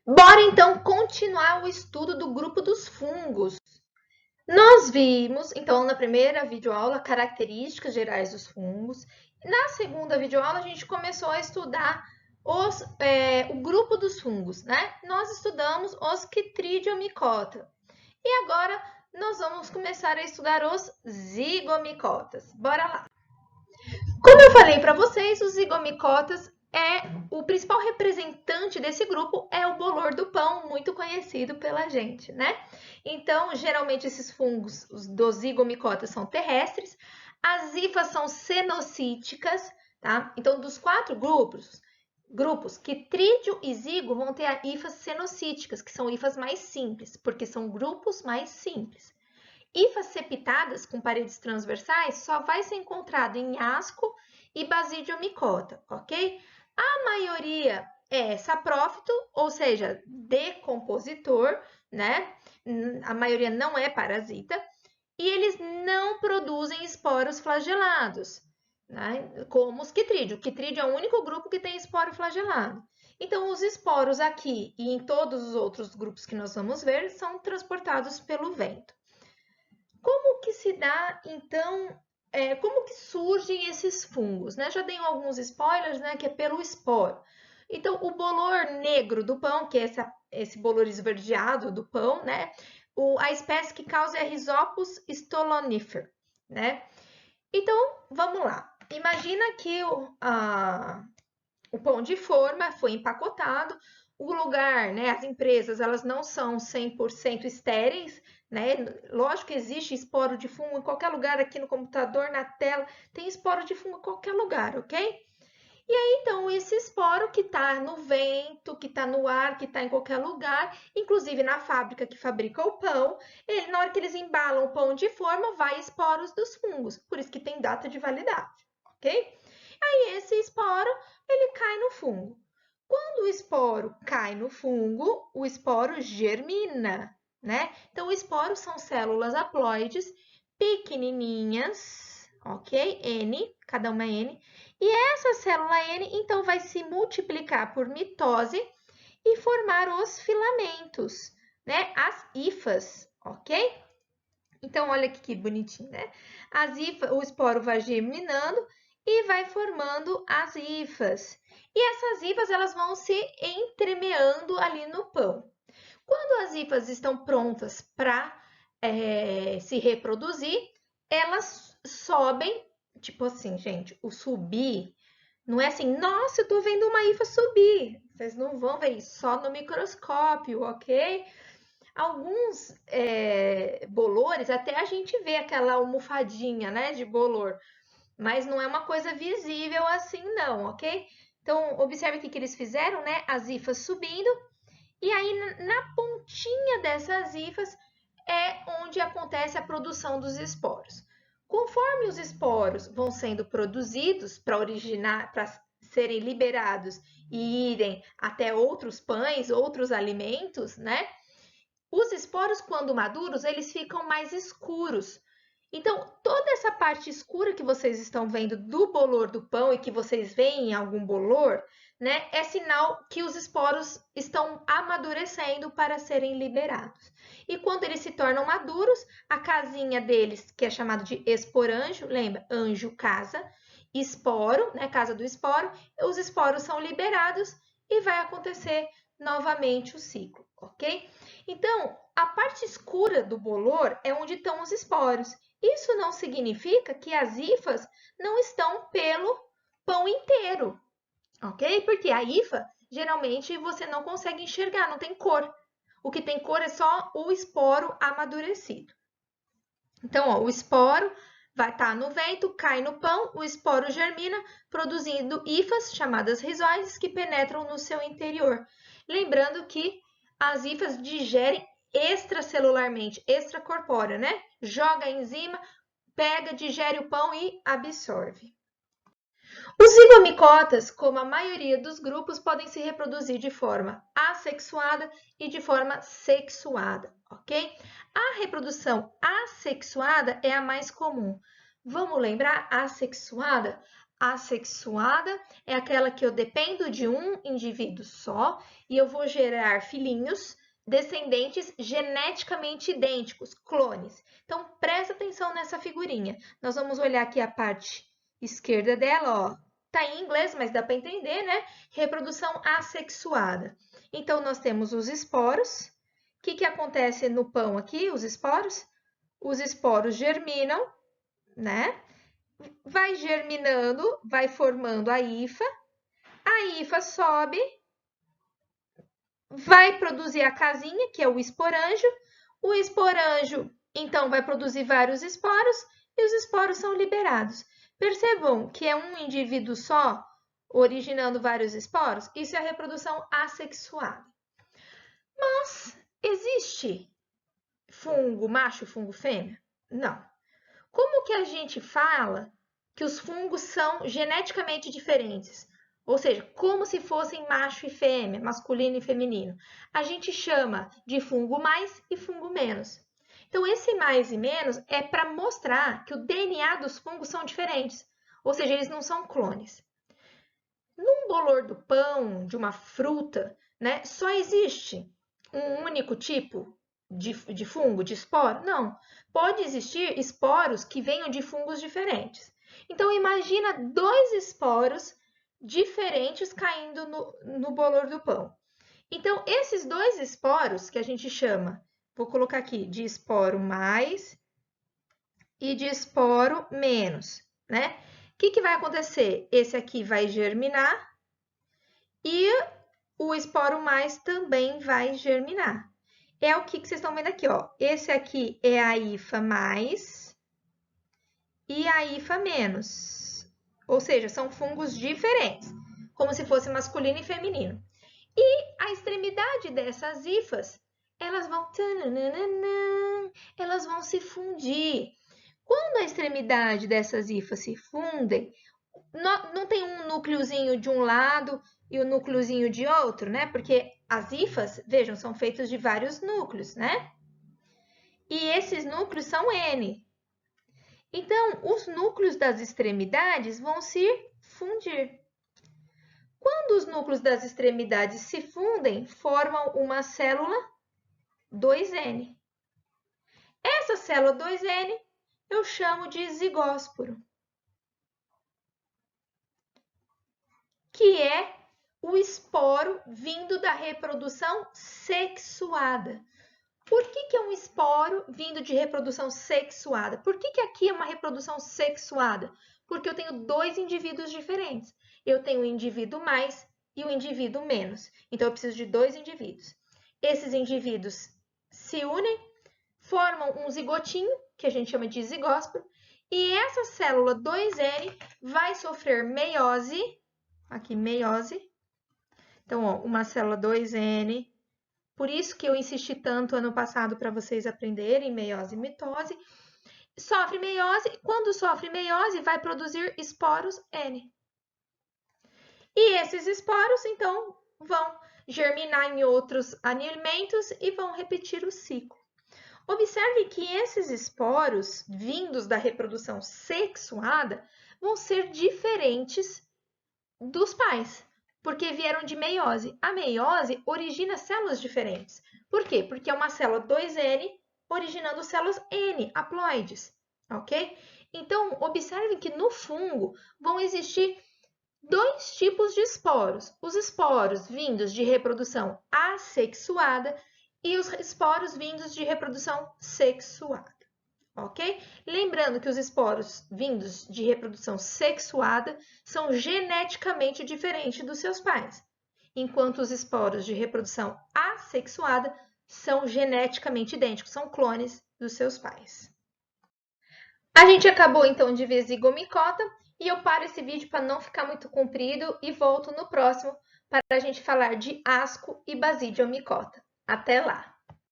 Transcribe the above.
Bora então continuar o estudo do grupo dos fungos. Nós vimos, então, na primeira videoaula, características gerais dos fungos. Na segunda videoaula, a gente começou a estudar o grupo dos fungos, né? Nós estudamos os Chytridiomycota. E agora, nós vamos começar a estudar os zigomicotas. Bora lá! Como eu falei para vocês, os zigomicotas o principal representante desse grupo é o bolor do pão, muito conhecido pela gente, né? Então, geralmente esses fungos dos zigomicotas são terrestres, as hifas são cenocíticas, tá? Então, dos 4 grupos, Chytridium e zigo vão ter hifas cenocíticas, que são hifas mais simples, porque são grupos mais simples. Hifas septadas com paredes transversais só vai ser encontrado em asco e basidiomycota, ok? A maioria é saprófito, ou seja, decompositor, né? A maioria não é parasita. E eles não produzem esporos flagelados, né? Como os Chytridium. O Chytridium é o único grupo que tem esporo flagelado. Então, os esporos aqui e em todos os outros grupos que nós vamos ver são transportados pelo vento. Como que se dá, então, como que surgem esses fungos? Né? Já dei alguns spoilers, né, que é pelo esporo. Então, o bolor negro do pão, que é esse bolor esverdeado do pão, né? A espécie que causa é Rhizopus stolonifer, né? Então, vamos lá. Imagina que o pão de forma foi empacotado, o lugar, né, as empresas, elas não são 100% estéreis, né? Lógico que existe esporo de fungo em qualquer lugar, aqui no computador, na tela, tem esporo de fungo em qualquer lugar, ok? E aí, então, esse esporo que está no vento, que está no ar, que está em qualquer lugar, inclusive na fábrica que fabrica o pão, na hora que eles embalam o pão de forma, vai esporos dos fungos, por isso que tem data de validade, ok? Aí, esse esporo, ele cai no fungo. Quando o esporo cai no fungo, o esporo germina, né? Então, o esporo são células haploides pequenininhas, ok? N, cada uma é N. E essa célula N, então, vai se multiplicar por mitose e formar os filamentos, né? As hifas, ok? Então, olha aqui que bonitinho, né? O esporo vai germinando e vai formando as hifas. E essas hifas, elas vão se entremeando ali no pão. Quando as hifas estão prontas para se reproduzir, elas sobem, tipo assim, gente, o subir não é assim, nossa, eu tô vendo uma hifa subir. Vocês não vão ver isso só no microscópio, ok? Alguns bolores, até a gente vê aquela almofadinha, né, de bolor, mas não é uma coisa visível assim não, ok? Então, observe o que eles fizeram, né? As hifas subindo, e aí na pontinha dessas hifas é onde acontece a produção dos esporos. Conforme os esporos vão sendo produzidos para serem liberados e irem até outros pães, outros alimentos, né? Os esporos, quando maduros, eles ficam mais escuros. Então, toda essa parte escura que vocês estão vendo do bolor do pão e que vocês veem em algum bolor, né, é sinal que os esporos estão amadurecendo para serem liberados. E quando eles se tornam maduros, a casinha deles, que é chamado de esporângio, lembra? Anjo, casa, esporo, né, casa do esporo, os esporos são liberados e vai acontecer novamente o ciclo, ok? Então, a parte escura do bolor é onde estão os esporos. Isso não significa que as hifas não estão pelo pão inteiro, ok? Porque a hifa, geralmente, você não consegue enxergar, não tem cor. O que tem cor é só o esporo amadurecido. Então, ó, o esporo vai estar no vento, cai no pão, o esporo germina, produzindo hifas, chamadas rizóides, que penetram no seu interior. Lembrando que as hifas digerem extracelularmente, extracorpórea, né? Joga a enzima, pega, digere o pão e absorve. Os zigomicotas, como a maioria dos grupos, podem se reproduzir de forma assexuada e de forma sexuada, ok? A reprodução assexuada é a mais comum. Vamos lembrar? Assexuada? assexuada é aquela que eu dependo de um indivíduo só e eu vou gerar filhinhos descendentes geneticamente idênticos, clones. Então, presta atenção nessa figurinha. Nós vamos olhar aqui a parte esquerda dela, ó. Tá em inglês, mas dá para entender, né? Reprodução assexuada. Então, nós temos os esporos. O que acontece no pão aqui, os esporos? Os esporos germinam, né? Vai germinando, vai formando a hifa sobe, vai produzir a casinha, que é o esporanjo então, vai produzir vários esporos e os esporos são liberados. Percebam que é um indivíduo só originando vários esporos? Isso é a reprodução assexuada. Mas existe fungo macho e fungo fêmea? Não. Como que a gente fala que os fungos são geneticamente diferentes? Ou seja, como se fossem macho e fêmea, masculino e feminino. A gente chama de fungo mais e fungo menos. Então, esse mais e menos é para mostrar que o DNA dos fungos são diferentes. Ou seja, eles não são clones. Num bolor do pão, de uma fruta, né, só existe um único tipo de fungo, de esporo? Não. Pode existir esporos que venham de fungos diferentes. Então, imagina 2 esporos diferentes caindo no bolor do pão. Então, esses 2 esporos que a gente chama, vou colocar aqui, de esporo mais e de esporo menos, né? O que vai acontecer? Esse aqui vai germinar e o esporo mais também vai germinar. É o que vocês estão vendo aqui, ó. Esse aqui é a hifa mais e a hifa menos. Ou seja, são fungos diferentes, como se fosse masculino e feminino. E a extremidade dessas hifas, elas vão se fundir. Quando a extremidade dessas hifas se fundem, não tem um núcleozinho de um lado e o núcleozinho de outro, né? Porque as hifas, vejam, são feitos de vários núcleos, né? E esses núcleos são N. Então, os núcleos das extremidades vão se fundir. Quando os núcleos das extremidades se fundem, formam uma célula 2N. Essa célula 2N eu chamo de zigósporo, que é o esporo vindo da reprodução sexuada. Por que é um esporo vindo de reprodução sexuada? Por que aqui é uma reprodução sexuada? Porque eu tenho 2 indivíduos diferentes. Eu tenho o indivíduo mais e o indivíduo menos. Então, eu preciso de 2 indivíduos. Esses indivíduos se unem, formam um zigotinho, que a gente chama de zigósporo, e essa célula 2N vai sofrer meiose, aqui meiose. Então, ó, uma célula 2N, por isso que eu insisti tanto ano passado para vocês aprenderem meiose e mitose. Sofre meiose, quando sofre meiose, vai produzir esporos N. E esses esporos, então, vão germinar em outros alimentos e vão repetir o ciclo. Observe que esses esporos, vindos da reprodução sexuada, vão ser diferentes dos pais, porque vieram de meiose. A meiose origina células diferentes. Por quê? Porque é uma célula 2N originando células N, haploides, ok? Então, observem que no fungo vão existir 2 tipos de esporos. Os esporos vindos de reprodução assexuada e os esporos vindos de reprodução sexuada, ok? Lembrando que os esporos vindos de reprodução sexuada são geneticamente diferentes dos seus pais, enquanto os esporos de reprodução assexuada são geneticamente idênticos, são clones dos seus pais. A gente acabou então de ver zigomicota e eu paro esse vídeo para não ficar muito comprido e volto no próximo para a gente falar de asco e basidiomicota. Até lá!